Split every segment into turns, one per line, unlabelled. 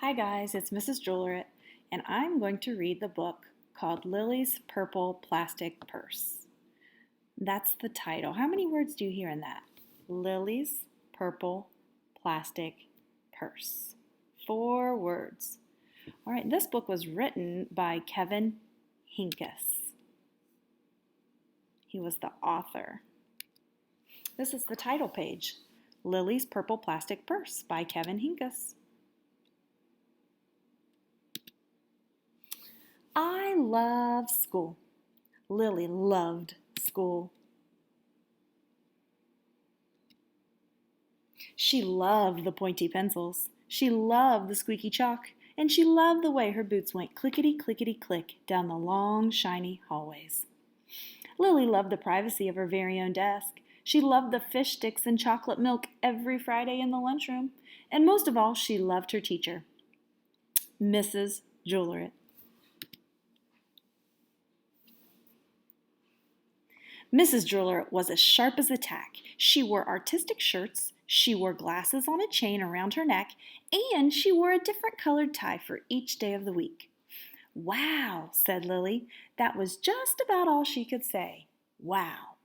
Hi guys, it's Mrs. Juillerat, and I'm going to read the book called Lilly's Purple Plastic Purse. That's the title. How many words do you hear in that? Lilly's Purple Plastic Purse. 4 words. All right, this book was written by Kevin Henkes. He was the author. This is the title page. Lilly's Purple Plastic Purse by Kevin Henkes. I love school. Lilly loved school. She loved the pointy pencils. She loved the squeaky chalk. And she loved the way her boots went clickety-clickety-click down the long, shiny hallways. Lilly loved the privacy of her very own desk. She loved the fish sticks and chocolate milk every Friday in the lunchroom. And most of all, she loved her teacher, Mrs. Juillerat. Mrs. Drooler was as sharp as a tack. She wore artistic shirts, she wore glasses on a chain around her neck, and she wore a different colored tie for each day of the week. "Wow," said Lilly. That was just about all she could say. Wow.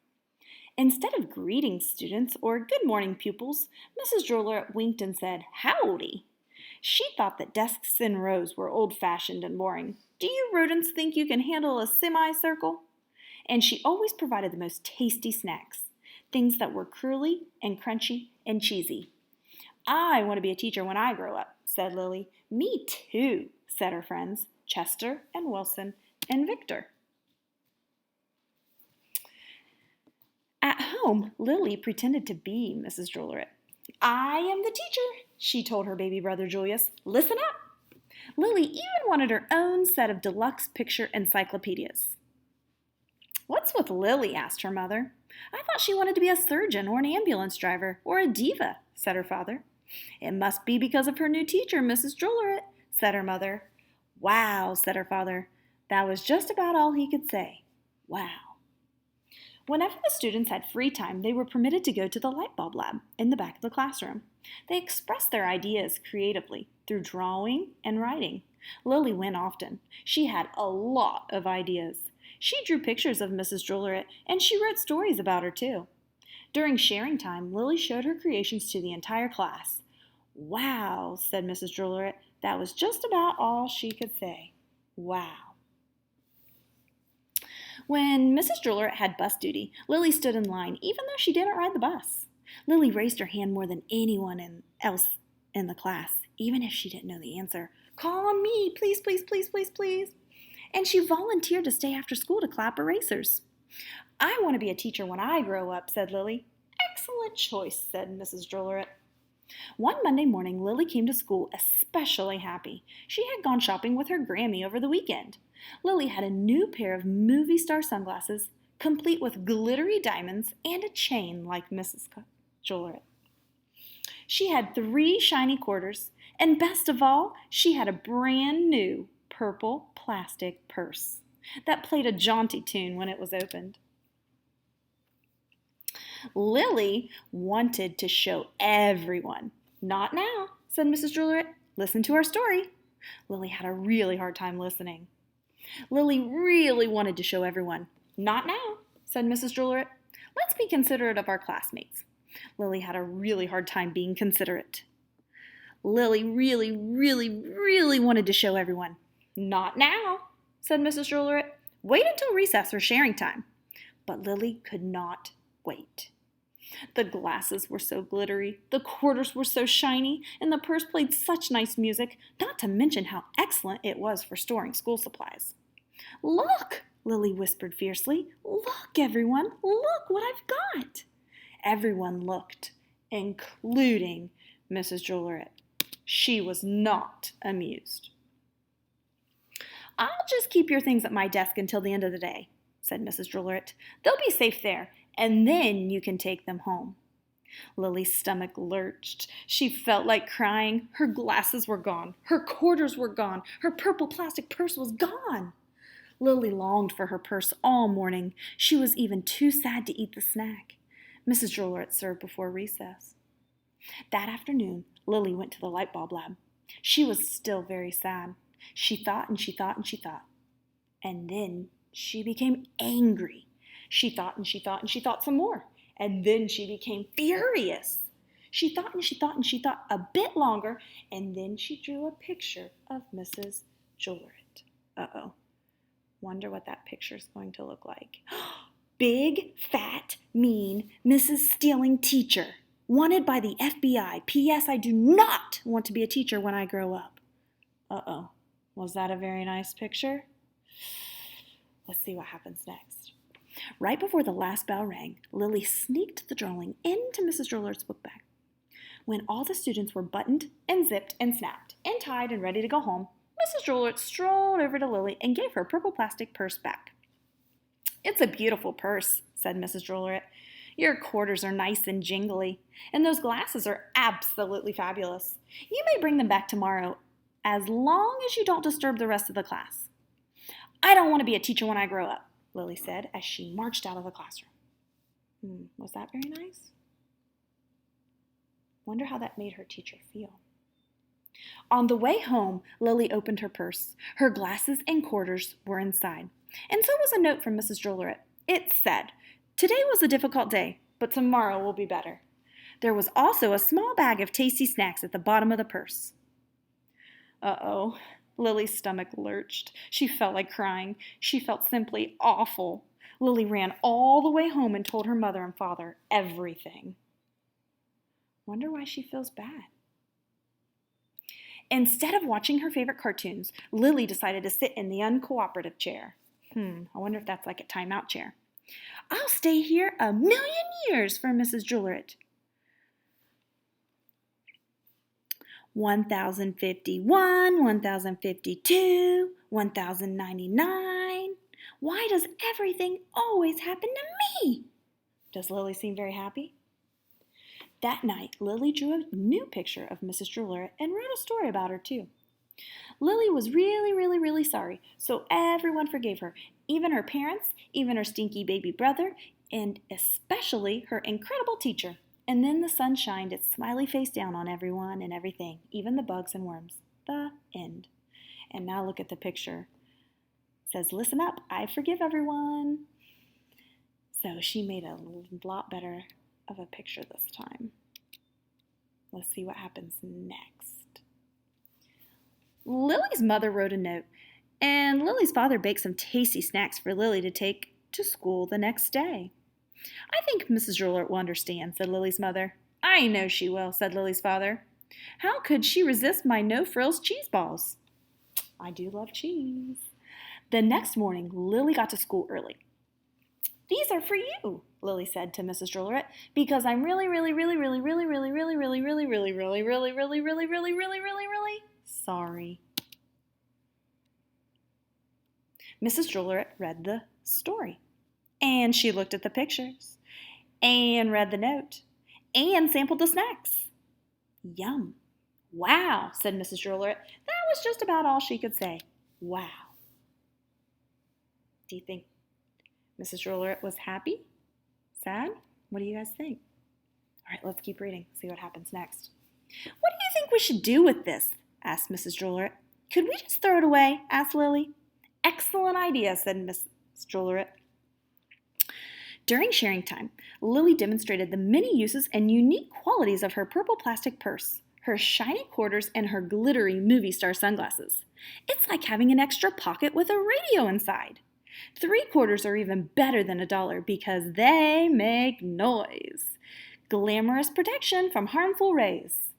Instead of greeting students or good morning pupils, Mrs. Drooler winked and said, "Howdy." She thought that desks in rows were old-fashioned and boring. Do you rodents think you can handle a semicircle? And she always provided the most tasty snacks, things that were curly and crunchy and cheesy. "I want to be a teacher when I grow up," said Lilly. "Me too," said her friends, Chester and Wilson and Victor. At home, Lilly pretended to be Mrs. Juillerat. "I am the teacher," she told her baby brother Julius. "Listen up." Lilly even wanted her own set of deluxe picture encyclopedias. "What's with Lilly?" asked her mother. "I thought she wanted to be a surgeon or an ambulance driver or a diva," said her father. "It must be because of her new teacher, Mrs. Juillerat," said her mother. "Wow," said her father. That was just about all he could say. Wow. Whenever the students had free time, they were permitted to go to the light bulb lab in the back of the classroom. They expressed their ideas creatively through drawing and writing. Lilly went often. She had a lot of ideas. She drew pictures of Mrs. Juillerat, and she wrote stories about her, too. During sharing time, Lilly showed her creations to the entire class. "Wow," said Mrs. Juillerat. That was just about all she could say. Wow. When Mrs. Juillerat had bus duty, Lilly stood in line, even though she didn't ride the bus. Lilly raised her hand more than anyone else in the class, even if she didn't know the answer. "Call on me, please, please, please, please, please." And she volunteered to stay after school to clap erasers. "I want to be a teacher when I grow up," said Lilly. "Excellent choice," said Mrs. Juillerat. One Monday morning, Lilly came to school especially happy. She had gone shopping with her Grammy over the weekend. Lilly had a new pair of movie star sunglasses, complete with glittery diamonds and a chain like Mrs. Juillerat. She had 3 shiny quarters, and best of all, she had a brand new purple plastic purse that played a jaunty tune when it was opened. Lilly wanted to show everyone. "Not now," said Mrs. Juillerat. "Listen to our story." Lilly had a really hard time listening. Lilly really wanted to show everyone. "Not now," said Mrs. Juillerat. "Let's be considerate of our classmates." Lilly had a really hard time being considerate. Lilly really, really, really wanted to show everyone. "Not now," said Mrs. Juillerat. "Wait until recess or sharing time." But Lilly could not wait. The glasses were so glittery, the quarters were so shiny, and the purse played such nice music, not to mention how excellent it was for storing school supplies. "Look," Lilly whispered fiercely. "Look, everyone, look what I've got." Everyone looked, including Mrs. Juillerat. She was not amused. "I'll just keep your things at my desk until the end of the day," said Mrs. Juillerat. "They'll be safe there, and then you can take them home." Lily's stomach lurched. She felt like crying. Her glasses were gone. Her quarters were gone. Her purple plastic purse was gone. Lilly longed for her purse all morning. She was even too sad to eat the snack Mrs. Juillerat served before recess. That afternoon, Lilly went to the light bulb lab. She was still very sad. She thought and she thought and she thought. And then she became angry. She thought and she thought and she thought some more. And then she became furious. She thought and she thought and she thought a bit longer, and then she drew a picture of Mrs. Juillerat. Uh-oh. Wonder what that picture is going to look like. Big, fat, mean, Mrs. Stealing teacher. Wanted by the FBI. P.S. I do not want to be a teacher when I grow up. Uh-oh. Was that a very nice picture? Let's see what happens next. Right before the last bell rang, Lilly sneaked the journaling into Mrs. Drooler's book bag. When all the students were buttoned and zipped and snapped and tied and ready to go home, Mrs. Drooler strolled over to Lilly and gave her purple plastic purse back. "It's a beautiful purse," said Mrs. Drooler. "Your quarters are nice and jingly, and those glasses are absolutely fabulous. You may bring them back tomorrow, as long as you don't disturb the rest of the class." "I don't want to be a teacher when I grow up," Lilly said as she marched out of the classroom. Was that very nice? Wonder how that made her teacher feel. On the way home, Lilly opened her purse. Her glasses and quarters were inside. And so was a note from Mrs. Juillerat. It said, "Today was a difficult day, but tomorrow will be better." There was also a small bag of tasty snacks at the bottom of the purse. Uh-oh. Lily's stomach lurched. She felt like crying. She felt simply awful. Lilly ran all the way home and told her mother and father everything. Wonder why she feels bad. Instead of watching her favorite cartoons, Lilly decided to sit in the uncooperative chair. I wonder if that's like a timeout chair. "I'll stay here 1,000,000 years for Mrs. Juillerat." 1051, 1052, 1099. Why does everything always happen to me? Does Lilly seem very happy? That night, Lilly drew a new picture of Mrs. Drooler and wrote a story about her, too. Lilly was really sorry, so everyone forgave her, even her parents, even her stinky baby brother, and especially her incredible teacher. And then the sun shined its smiley face down on everyone and everything, even the bugs and worms. The end. And now look at the picture. It says, "Listen up, I forgive everyone." So she made a lot better of a picture this time. Let's see what happens next. Lily's mother wrote a note, and Lily's father baked some tasty snacks for Lilly to take to school the next day. "I think Mrs. Drooler will understand," said Lily's mother. "I know she will," said Lily's father. "How could she resist my no-frills cheese balls?" I do love cheese. The next morning, Lilly got to school early. "These are for you," Lilly said to Mrs. Juillerat, "because I'm really sorry." Mrs. Juillerat read the story, and she looked at the pictures, and read the note, and sampled the snacks. Yum. "Wow," said Mrs. Juillerat. That was just about all she could say. Wow. Do you think Mrs. Juillerat was happy? Sad? What do you guys think? All right, let's keep reading, see what happens next. "What do you think we should do with this?" asked Mrs. Juillerat. "Could we just throw it away?" asked Lilly. "Excellent idea," said Mrs. Juillerat. During sharing time, Lilly demonstrated the many uses and unique qualities of her purple plastic purse, her shiny quarters, and her glittery movie star sunglasses. It's like having an extra pocket with a radio inside. 3 quarters are even better than $1 because they make noise. Glamorous protection from harmful rays.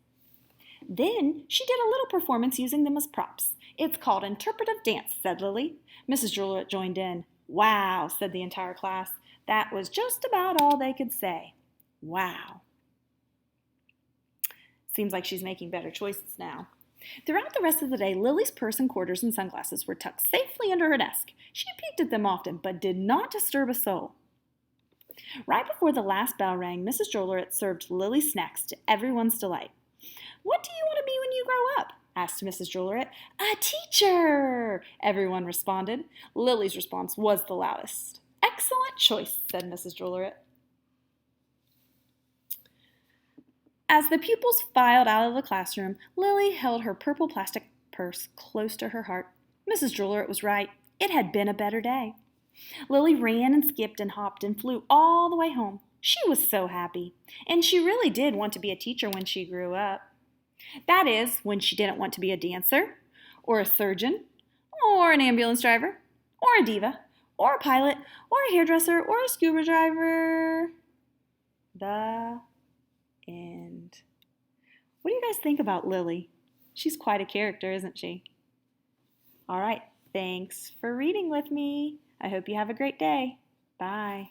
Then she did a little performance using them as props. "It's called interpretive dance," said Lilly. Mrs. Juillerat joined in. "Wow," said the entire class. That was just about all they could say. Wow. Seems like she's making better choices now. Throughout the rest of the day, Lily's purse and quarters and sunglasses were tucked safely under her desk. She peeked at them often, but did not disturb a soul. Right before the last bell rang, Mrs. Juillerat served Lily's snacks to everyone's delight. "What do you want to be when you grow up?" asked Mrs. Juillerat. "A teacher!" everyone responded. Lily's response was the loudest. "Excellent choice," said Mrs. Juillerat. As the pupils filed out of the classroom, Lily held her purple plastic purse close to her heart. Mrs. Drooler was right. It had been a better day. Lily ran and skipped and hopped and flew all the way home. She was so happy, and she really did want to be a teacher when she grew up. That is, when she didn't want to be a dancer, or a surgeon, or an ambulance driver, or a diva, or a pilot, or a hairdresser, or a scuba driver. The end. What do you guys think about Lily? She's quite a character, isn't she? All right, thanks for reading with me. I hope you have a great day. Bye.